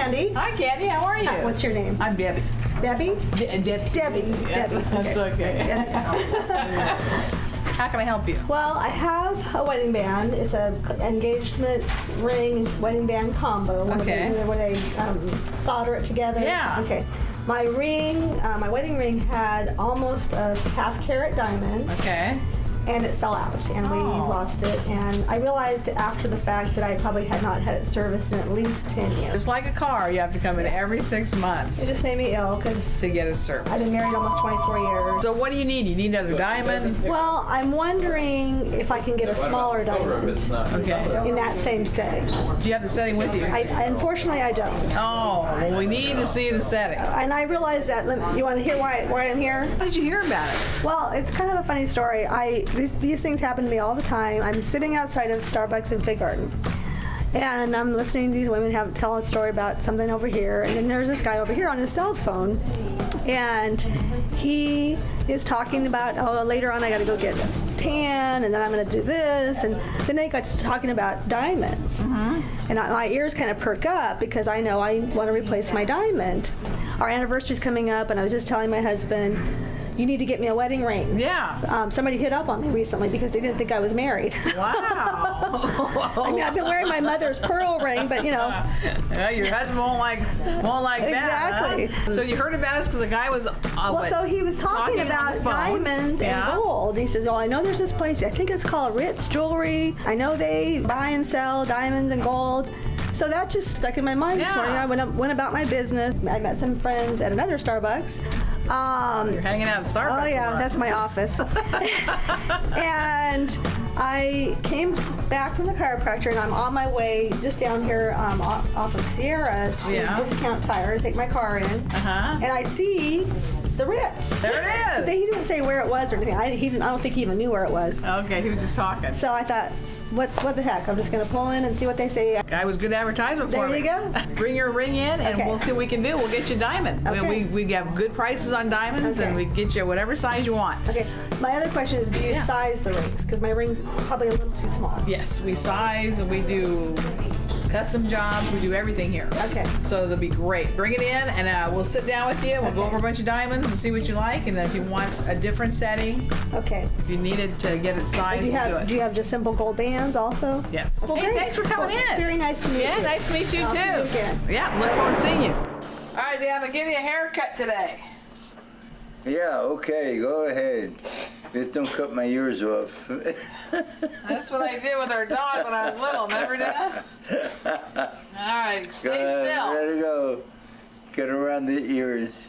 Candy. Hi, Candy. How are you? What's your name? I'm Debbie. Debbie? Debbie. Yeah, Debbie. That's okay. How can I help you? Well, I have a wedding band. It's a engagement ring wedding band combo. Okay. Where they solder it together. Yeah. Okay. My ring, my wedding ring had almost a half-carat diamond. Okay. And it fell out, and we lost it. And I realized after the fact that I probably had not had it serviced in at least 10 years. Just like a car, you have to come in every 6 It months just made me ill because to get it I've serviced. been married almost 24 years. So what do you need? You need another diamond? Well, I'm wondering if I can get a smaller diamond Okay. in that same setting. Do you have the setting with you? Unfortunately, I don't. Oh, well, we need to see the setting. And I realized that. You want to hear why I'm here? How did you hear about us? Well, it's kind of a funny story. These things happen to me all the time. I'm sitting outside of Starbucks in Fig Garden, and I'm listening to these women tell a story about something over here, and then there's this guy over here on his cell phone, and he is talking about, oh, later on I got to go get a tan, and then I'm going to do this, and then they got to talking about diamonds, and my ears kind of perk up because I know I want to replace my diamond. Our anniversary's coming up, and I was just telling my husband, you need to get me a wedding ring. Yeah. Somebody hit up on me recently because they didn't think I was married. Wow. I mean, I've been wearing my mother's pearl ring, but Yeah, your husband won't like that. Exactly. Huh? So you heard about us because a guy was. well, so he was talking on about the phone. diamonds Yeah. and gold. He says, "Oh, I know there's this place. I think it's called Ritz Jewelry. I know they buy and sell diamonds and gold." So that just stuck in my mind this Yeah. morning. I went about my business. I met some friends at another Starbucks. You're hanging out at Starbucks. Oh yeah, a lot. that's my office. And I came back from the chiropractor, and I'm on my way just down here off of Sierra to Discount Tire to take my car in. And I see the Ritz. There it is. He didn't say where it was or anything. I don't think he even knew where it was. Okay, he was just talking. So I thought, what the heck? I'm just going to pull in and see what they say. Guy was good advertisement for me. There you go. Bring your ring in, and Okay. we'll see what we can do. We'll get you a diamond. Okay. We have good prices on diamonds, and Okay. we get you whatever size you want. Okay. My other question is, do you size the rings? Because my ring's probably a little too small. Yes, we size, and we do custom jobs. We do everything here. Okay. So they'll be great. Bring it in, and we'll sit down with you. We'll go over a bunch of diamonds and see what you like, and then if you want a different setting, Okay. if you needed to get it sized, Do you we'll do have it. do you have just simple gold bands also? Yes. Well, Hey, great. thanks for coming Well, in. Very nice to meet Yeah, you. nice to meet you I'll too. see you again. Yeah, look forward to seeing you. All right, Dad, I'm gonna give you a haircut today. Yeah, okay, go ahead. Just don't cut my ears off. That's what I did with our dog when I was little. Remember that? All right, stay still. Let it go. Cut around the ears.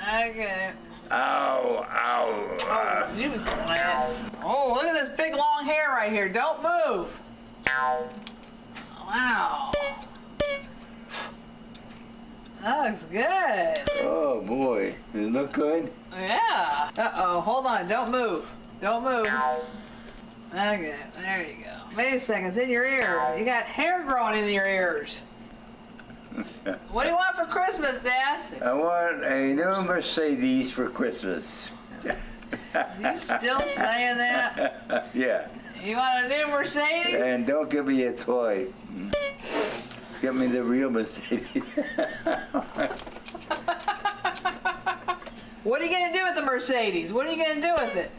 Okay. Ow, ow. You was quiet. Oh, look at this big long hair right here. Don't move. Wow. That looks good. Oh boy, does it look good? Yeah. Uh-oh, hold on. Don't move. Don't move. Okay, there you go. Wait a second, it's in your ear. You got hair growing in your ears. What do you want for Christmas, Dad? I want a new Mercedes for Christmas. You still saying that? Yeah, You want a new Mercedes? and don't give me a toy. Give me the real Mercedes. What are you going to do with the Mercedes? What are you going to do with it?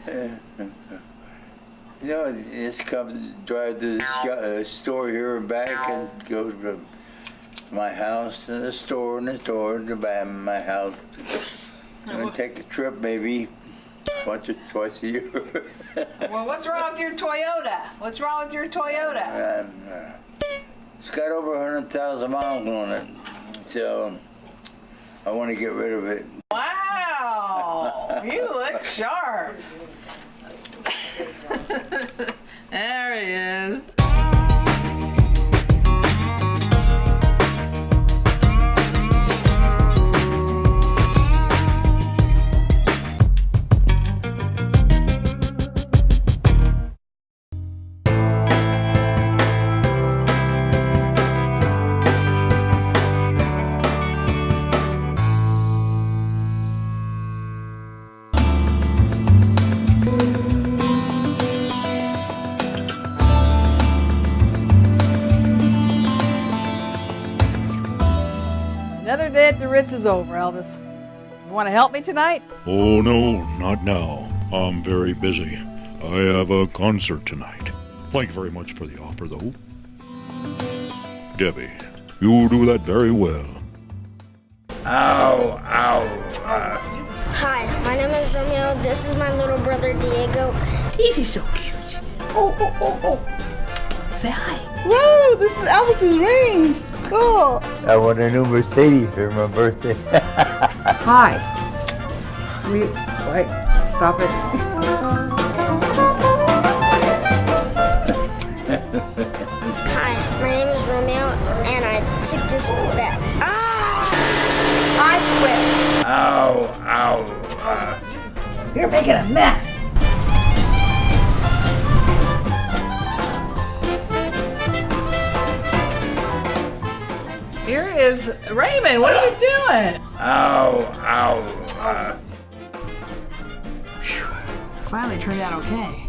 You know, just come drive to the store here and back and go to my house and the store and the store and the back of my house. And take a trip maybe once or twice a year. Well, what's wrong with your Toyota? What's wrong with your Toyota? It's got over 100,000 miles on it, so I want to get rid of it. Wow, you look sharp. There he is. Another day at the Ritz is over, Elvis. You want to help me tonight? Oh, no, not now. I'm very busy. I have a concert tonight. Thank you very much for the offer, though. Debbie, you do that very well. Ow, ow. Hi, my name is Romeo. This is my little brother Diego. He's so cute. Oh. Say hi. Whoa, this is Elvis's rings. Cool. I want a new Mercedes for my birthday. Hi. Wait, stop it. Hi, my name is Romeo, and I took this bet. I quit. Ow, ow. You're making a mess. Here is Raymond. What are you doing? Ow, ow. Finally turned out okay.